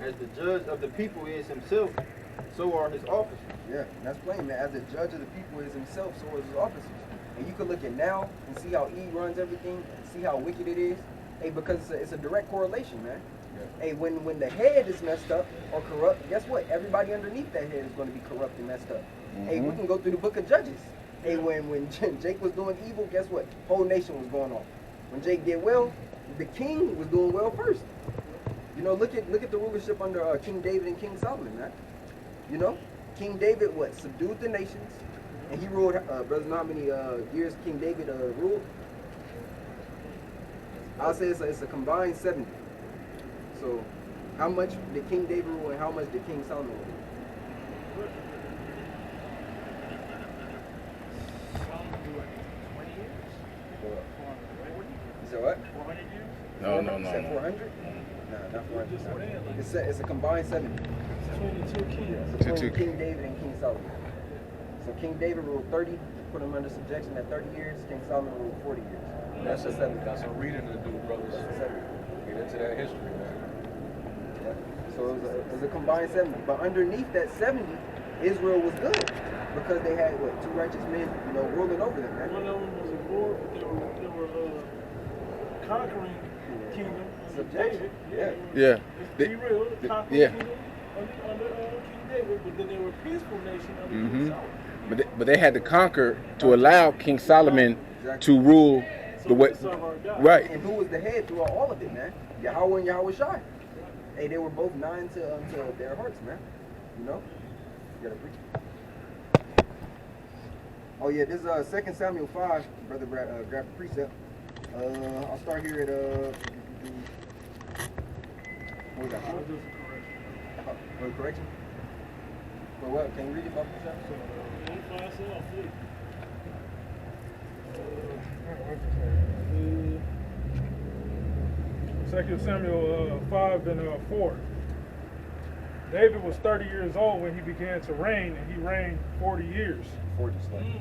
As the judge of the people is himself, so are his officers. Yeah, that's plain, man. As the judge of the people is himself, so is his officers. And you can look at now and see how E runs everything, see how wicked it is. Hey, because it's a direct correlation, man. Yeah. Hey, when the head is messed up or corrupt, guess what? Everybody underneath that head is going to be corrupt and messed up. Mm-hmm. Hey, we can go through the book of Judges. Hey, when Jake was doing evil, guess what? Whole nation was going off. When Jake did well, the king was doing well first. You know, look at the rulership under King David and King Solomon, man. You know, King David subdued the nations, and he ruled. Brothers, know how many years King David ruled? I'll say it's a combined 70. So, how much did King David rule, and how much did King Solomon rule? You said what? 400 years? No. You said 400? Nah, not 400. It's a combined 70. Between the two kings. Yeah, between King David and King Solomon. So King David ruled 30, put him under subjection at 30 years. King Solomon ruled 40 years. That's the 70. Got some reading to do, brothers. That's the 70. Get into that history, man. Yeah. So it was a combined 70. But underneath that 70, Israel was good. Because they had, two righteous men, ruling over them, man. One of them was a lord, but they were conquering kingdom. Subjection. Yeah. Yeah. Let's be real, conquering kingdom under King David, but then they were a peaceful nation under King Solomon. But they had to conquer to allow King Solomon to rule the way. Right. And who was the head throughout all of it, man? Yahweh and Yahweh Shai. Hey, they were both nine to their hearts, man. You know? You gotta preach. Oh yeah, this is 2 Samuel 5, Brother Brad, grab the precept. I'll start here at what was that? Correction? For what? Can you read it, Bob? Second Samuel 5 and 4. David was 30 years old when he began to reign, and he reigned 40 years. 40 slaves.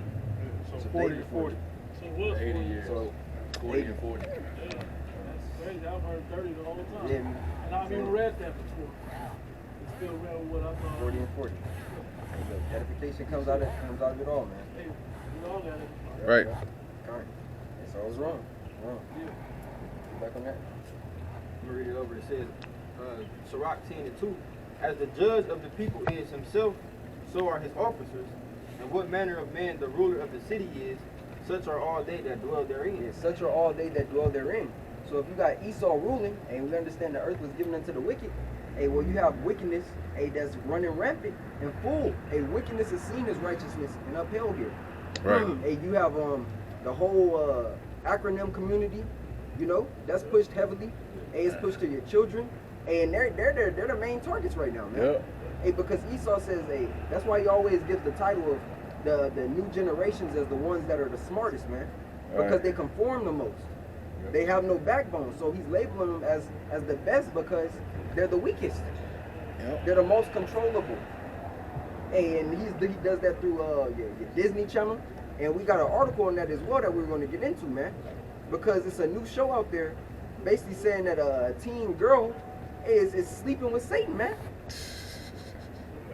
So 40 to 40. So it was 80 years. So 40 and 40. Yeah, that's crazy. I've heard 30 the whole time. Yeah. And I've even read that before. It's still read what I thought. 40 and 40. The edification comes out of it all, man. Hey, we all got it. Right. All right. So I was wrong. Yeah. Get back on that. I'm going to read it over. It says, Sirach 10 and 2, as the judge of the people is himself, so are his officers. And what manner of man the ruler of the city is, such are all they that dwell therein. Yeah, such are all they that dwell therein. So if you got Esau ruling, and we understand the earth was given unto the wicked, hey, well, you have wickedness, hey, that's running rampant and full. Hey, wickedness is seen as righteousness and upheld here. Right. Hey, you have the whole acronym community, that's pushed heavily. Hey, it's pushed to your children, and they're the main targets right now, man. Yep. Hey, because Esau says, hey, that's why he always gives the title of the new generations as the ones that are the smartest, man. Because they conform the most. They have no backbone. So he's labeling them as the best because they're the weakest. Yep. They're the most controllable. And he does that through your Disney Channel. And we got an article on that as well that we're going to get into, man. Because it's a new show out there basically saying that a teen girl is sleeping with Satan, man.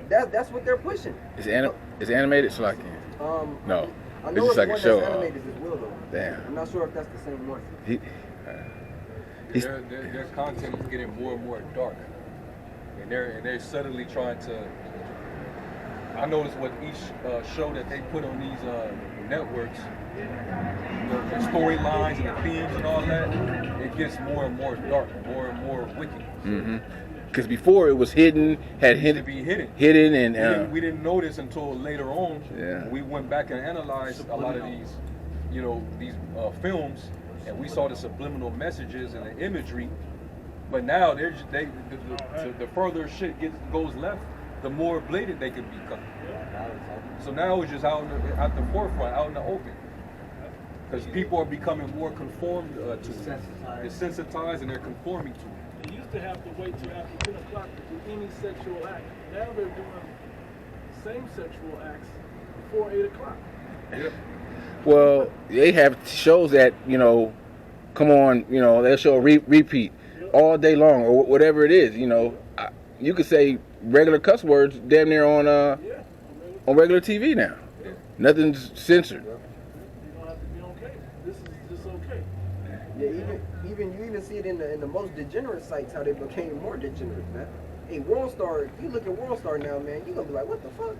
That's what they're pushing. It's animated, so like no. I know it's just like one a show. That's animated as well, though. Damn. I'm not sure if that's the same one. Their content is getting more and more dark, and they're subtly trying to. I notice with each show that they put on these networks, the storylines and the themes and all that, it gets more and more dark, more and more wicked. Mm-hmm. Because before it was hidden, to be hidden, and we didn't notice until later on. Yeah. We went back and analyzed a lot of these, these films, and we saw the subliminal messages and the imagery. But now the further shit goes left, the more blatant they can become. So now it's just out at the forefront, out in the open. Because people are becoming more conformed to it. They're desensitized and they're conforming to it. They used to have to wait till after 10 o'clock to do any sexual act. Now they're doing same sexual acts before 8 o'clock. Yeah. Well, they have shows that, come on, they'll show a repeat all day long or whatever it is, you could say regular cuss words damn near on regular TV now. Yeah. Nothing's censored. You don't have to be on cable. This is just okay. Yeah, even you even see it in the most degenerate sites how they became more degenerate, man. Hey, WorldStar, if you look at WorldStar now, man, you gonna be like, what the fuck?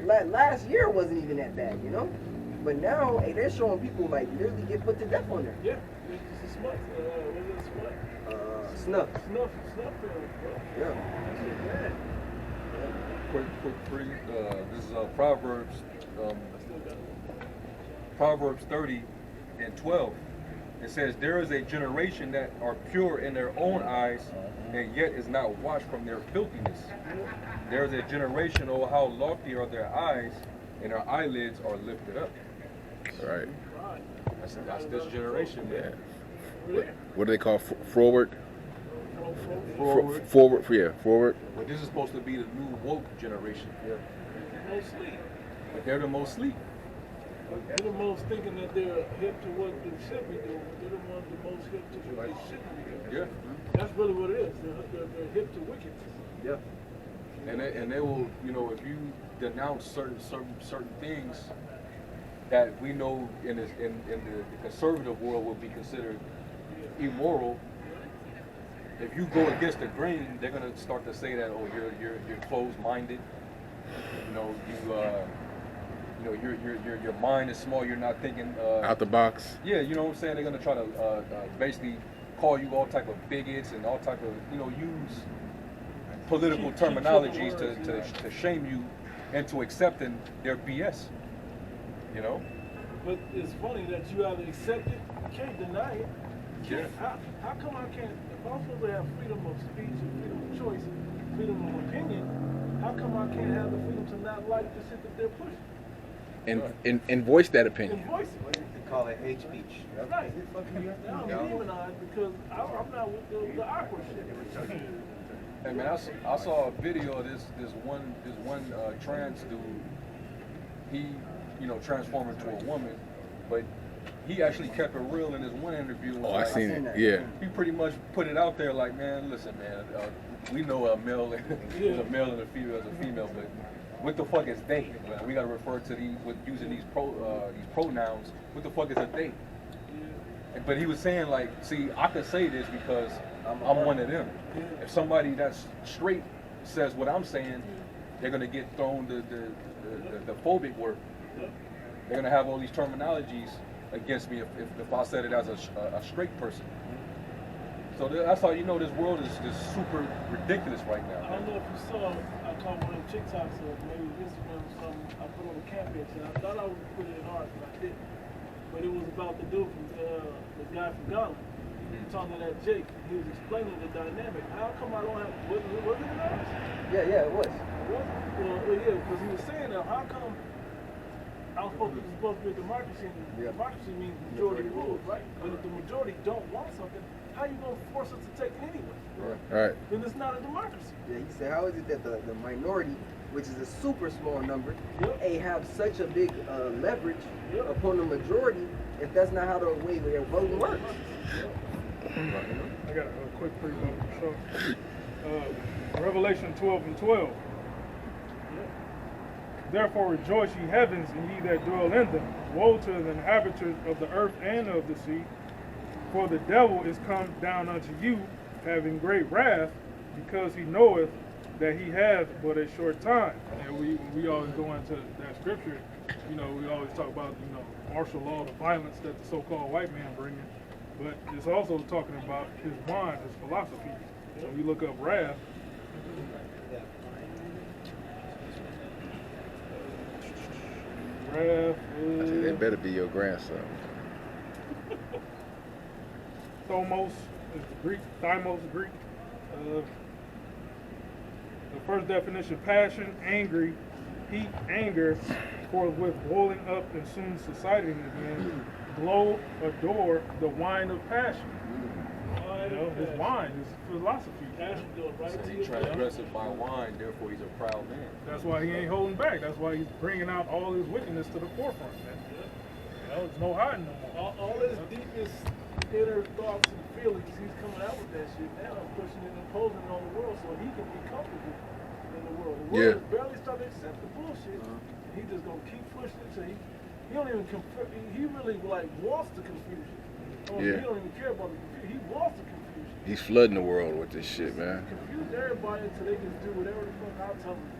Last year wasn't even that bad, you know? But now, hey, they're showing people like literally get put to death on there. Yeah, it's a smut. Was it smut? Snuff. Snuff film, bro. Yeah. Quick free. This is Proverbs 30:12. It says, "There is a generation that are pure in their own eyes, and yet is not washed from their filthiness. There is a generation, oh, how lofty are their eyes, and their eyelids are lifted up." Right. That's this generation, man. What do they call forward? Forward. Forward. But this is supposed to be the new woke generation. No sleep. But they're the most sleep. They're the most thinking that they're hip to what they should be doing. They're the ones the most hip to what they shouldn't be doing. Yeah. That's really what it is. They're hip to wickedness. Yeah. And they will, you know, if you denounce certain things that we know in the conservative world will be considered immoral, if you go against the grain, they're gonna start to say that, oh, you're closed-minded. You know, your mind is small. You're not thinking Out the box. Yeah, you know what I'm saying. They're gonna try to basically call you all type of bigots and all type of, you know, use political terminologies to shame you into accepting their BS. You know. But it's funny that you either accept it, you can't deny it. Yeah. How come I can't? If I'm supposed to have freedom of speech and freedom of choice, freedom of opinion, how come I can't have the freedom to not like the shit that they're pushing? And voice that opinion. And voice it. They call it hate speech. Right. Now I'm demonized because I'm not with the awkward shit. Hey man, I saw a video of this one trans dude. He, you know, transformed into a woman, but he actually kept it real in his one interview. Oh, I Like, seen it. Yeah. He pretty much put it out there like, man, listen, man, we know a male is a male and a female is a female, but what the fuck is they? Well, we gotta refer to these with using these pronouns. What the fuck is a they? But he was saying like, see, I could say this because I'm one of them. If somebody that's straight says what I'm saying, they're gonna get thrown the phobic word. They're gonna have all these terminologies against me if I said it as a straight person. So that's how you know this world is just super ridiculous right now. I don't know if you saw, I caught one of them TikToks or maybe Instagram or something. I put on the campaign and I thought I would put it in ours, but I didn't. But it was about the dude from the guy from Ghana. He was talking to that Jake. He was explaining the dynamic. How come I don't have, was it in ours? Yeah, it was. Well, yeah, because he was saying that, how come it's supposed to be a democracy, and democracy means majority rules, right? But if the majority don't want something, how you going to force us to take it anyway? Right. Then it's not a democracy. Yeah, he said, how is it that the minority, which is a super small number, Yep. have such a big leverage Yep. upon the majority if that's not how the way their voting works? I got a quick preview. So, Revelation 12:12. Therefore rejoice, ye heavens, and ye that dwell in them. Woe to the inhabitants of the earth and of the sea, for the devil is come down unto you, having great wrath, because he knoweth that he hath but a short time. And we always go into that scripture. You know, we always talk about, you know, martial law, the violence that the so-called white man bringing. But it's also talking about his mind, his philosophy. So we look up wrath. Wrath I said, that better be your grandson. Thomos is Greek. Thymos is Greek. The first definition: passion, angry, heat, anger, forthwith boiling up and soon subsiding again. Glow, adore, the wine of passion. You know, his wine, his philosophy. Passion goes right So to he your transgresseth by wine, therefore he's a proud man. That's why he ain't holding back. That's why he's bringing out all his wickedness to the forefront, man. You know, there's no hiding no more. All his deepest inner thoughts and feelings. He's coming out with that shit now and pushing it and imposing it on the world so he can be comfortable in the world. The world is barely starting to accept the bullshit. He just gonna keep pushing it till he don't even he really like wants the confusion. He don't even care about the confusion. He wants the confusion. He's flooding the world with this shit, man. Confuse everybody until they can do whatever the fuck I tell them.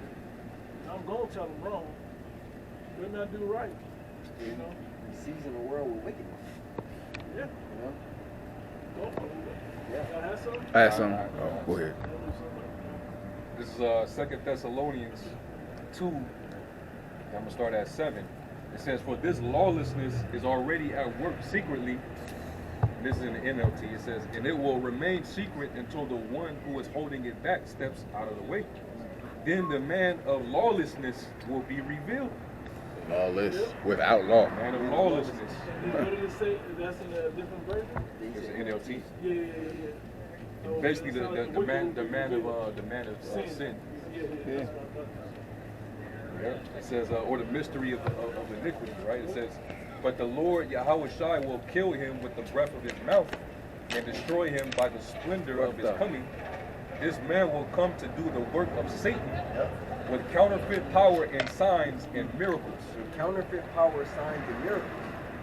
I'm gonna tell them wrong. They're not do right. You know? He season the world with wickedness. Yeah. You know? Go for it. Yeah. I had some? I had some. Oh, go ahead. This is 2 Thessalonians 2. I'm gonna start at 7. It says, "For this lawlessness is already at work secretly." This is in the NLT. It says, "And it will remain secret until the one who is holding it back steps out of the way. Then the man of lawlessness will be revealed." Lawless, without law. Man of lawlessness. What did it say? That's in a different version? It's NLT. Yeah. So Basically, it sounds like the man wicked of sin. Yeah. Yeah. It says, or the mystery of iniquity, right? It says, "But the Lord Yahweh Shai will kill him with the breath of his mouth and destroy him by the splendor of his coming. This man will come to do the work of Satan with counterfeit power and signs and miracles." Counterfeit power, signs, and miracles.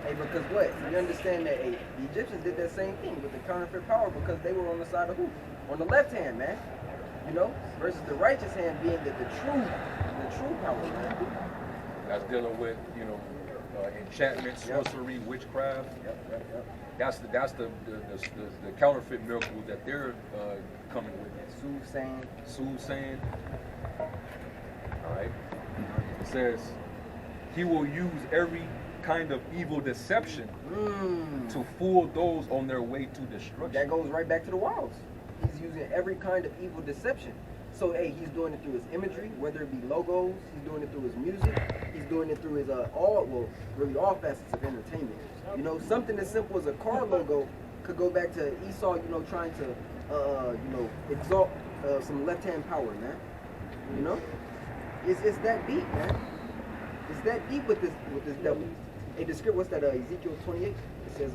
Hey, because what? You understand that the Egyptians did that same thing with the counterfeit power because they were on the side of who? On the left hand, man. You know? Versus the righteous hand being the true power, man. That's dealing with, enchantment, sorcery, witchcraft. Yep. That's the counterfeit miracle that they're coming with. Soothsaying. All right. It says, "He will use every kind of evil deception to fool those on their way to destruction." That goes right back to the wilds. He's using every kind of evil deception. So, hey, he's doing it through his imagery, whether it be logos, he's doing it through his music, he's doing it through his all facets of entertainment. You know, something as simple as a car logo could go back to Esau, trying to, exalt some left-hand power, man. You know, it's that deep, man. It's that deep with this devil. Hey, the script, what's that? Ezekiel 28. It says,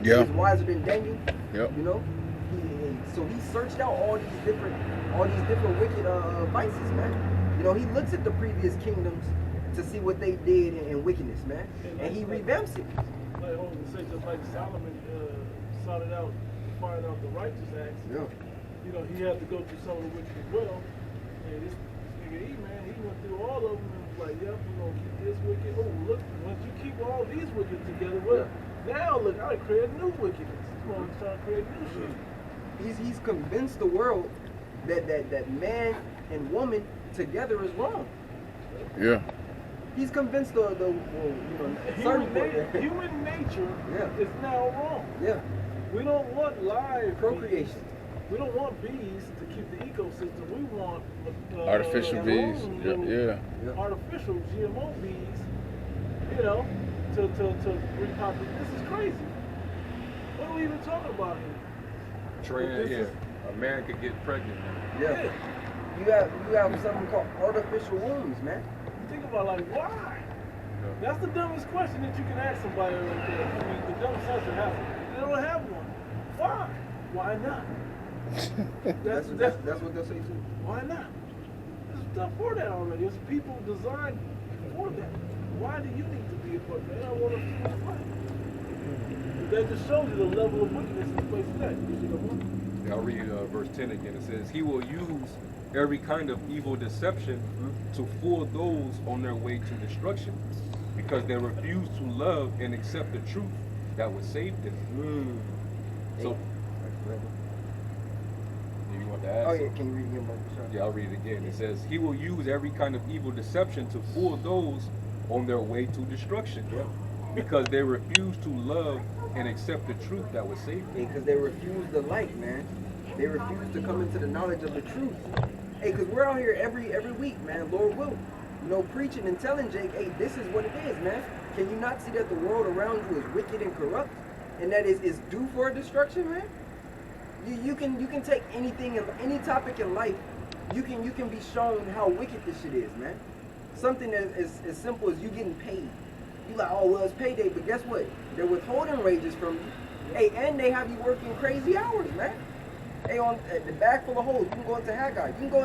he's wiser than Daniel. Yep. You know, so he searched out all these different wicked vices, man. You know, he looks at the previous kingdoms to see what they did in wickedness, man, and he revamps it. Like say, just like Solomon sorted out, fired out the righteous acts. Yeah. You know, he had to go through some of the wicked as well. And this nigga E, man, he went through all of them and was like, yep, we're gonna keep this wicked. Oh, look, once you keep all these wicked together, well, now look, I create new wickedness. He's gonna start creating new shit. He's convinced the world that man and woman together is wrong. Yeah. He's convinced Human nature is now wrong. Yeah. We don't want live Procreation. bees. We don't want bees to keep the ecosystem. We want Artificial bees. Yeah. Artificial GMO bees. You know, to repopulate. This is crazy. What are we even talking about here? A man could get pregnant. Yeah. You have something called artificial wombs, man. Think about why? That's the dumbest question that you can ask somebody right there. I mean, the dumbest answer has it. They don't have one. Why? Why not? That's what they'll say too. Why not? There's stuff for that already. There's people designed for that. Why do you need to be a part of that? I don't want to feel why. That just shows you the level of wickedness in the place of that. You see the one? I'll read verse 10 again. It says, "He will use every kind of evil deception to fool those on their way to destruction, because they refuse to love and accept the truth that would save them." So, you want to ask? Oh yeah, can you read it again, Mark? Yeah, I'll read it again. It says, "He will use every kind of evil deception to fool those on their way to destruction, because they refuse to love and accept the truth that would save them." Because they refuse the light, man. They refuse to come into the knowledge of the truth. Hey, because we're out here every week, man, Lord will. Preaching and telling Jake, hey, this is what it is, man. Can you not see that the world around you is wicked and corrupt? And that is due for destruction, man? You can take anything, any topic in life, you can be shown how wicked this shit is, man. Something as simple as you getting paid. You like, oh, well, it's payday, but guess what? They're withholding wages from you. Hey, and they have you working crazy hours, man. Hey, on the bag full of holes, you can go into Haggai. You can go